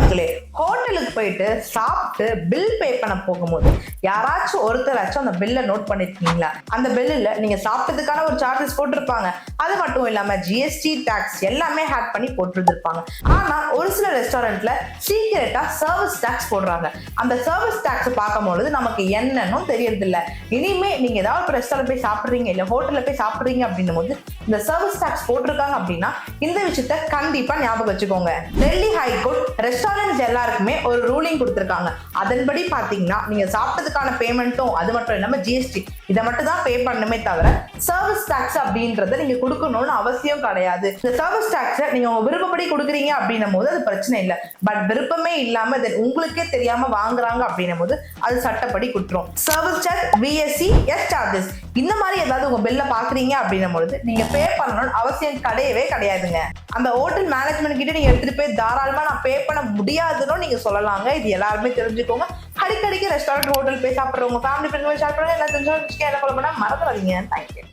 மக்களே, ஹோட்டலுக்கு போயிட்டு சாப்பிட்டு பில் பே பண்ண போகும்போது யாராச்சும் ஒருத்தராச்சும் அந்த பில்லை நோட் பண்ணிருக்கீங்களா? அந்த பில்லுல நீங்க சாப்பிட்டதுக்கான ஒரு சார்ஜஸ் போட்டிருப்பாங்க. அது மட்டும் இல்லாம ஜிஎஸ்டி டாக்ஸ் எல்லாமே ஹேட் பண்ணி போட்டுருப்பாங்க. ஆனா ஒரு சில ரெஸ்டாரண்ட்ல சீக்கிரட்டா சர்வீஸ் டாக்ஸ் போடுறாங்க. அந்த சர்வீஸ் டாக்ஸ் பார்க்கும்பொழுது நமக்கு என்னன்னு தெரியறது இல்ல. இனிமே நீங்க ஏதாவது ஒரு ரெஸ்டாரண்ட் போய் சாப்பிடுறீங்க இல்ல ஹோட்டல்ல போய் சாப்பிடுறீங்க அப்படின்னும் போது இந்த சர்வீஸ் டாக்ஸ் போட்டிருக்காங்க அப்படின்னா இந்த விஷயத்த கண்டிப்பா ஞாபகம் வச்சுக்கோங்க. டெல்லி ஹைகோர்ட் ரெஸ்டாரண்ட்ஸ் எல்லாருக்குமே ஒரு ரூலிங் கொடுத்திருக்காங்க. அதன்படி பாத்தீங்கன்னா நீங்க சாப்பிட்டதுக்கான பேமெண்ட்டும் அது மட்டும் இல்லாம ஜிஎஸ்டி இதை மட்டும் தான் பே பண்ணணுமே தவிர சர்வீஸ் டாக்ஸ் அப்படின்றத நீங்க கொடுக்கணும்னு அவசியம் கிடையாது. இந்த சர்வீஸ் டாக்ஸை நீங்க உங்க விருப்பப்படி கொடுக்குறீங்க அப்படின்னும் போது அது பிரச்சனை இல்லை. பட் விருப்பமே இல்லாம உங்களுக்கே தெரியாம வாங்குறாங்க அப்படின்னும் போது அது சட்டப்படி குற்றம். சர்வீஸ் டாக்ஸ், விஎஸ்சி, எஸ் சார்ஜஸ் இந்த மாதிரி ஏதாவது உங்க பில்ல பாக்குறீங்க அப்படின்னும் பொழுது நீங்க பே பண்ணணும்னு அவசியம் கிடையவே கிடையாதுங்க. அந்த ஹோட்டல் மேனேஜ்மெண்ட் கிட்ட நீங்க எடுத்துட்டு போய் தாராளமா நான் பே பண்ண முடியாதுன்னு நீங்க சொல்லலாங்க. இது எல்லாருமே தெரிஞ்சுக்கோங்க. அடிக்கடிக்கு ரெஸ்டாரண்ட் ஹோட்டல் போய் சாப்பிடுறவங்க ஃபேமிலி ஃப்ரெண்ட்ஸ் ஷேர் பண்ணுங்க. எல்லாம் தெரிஞ்சு என்ன ஃபாலோ பண்ண மறந்துடாதீங்க. தேங்க்யூ.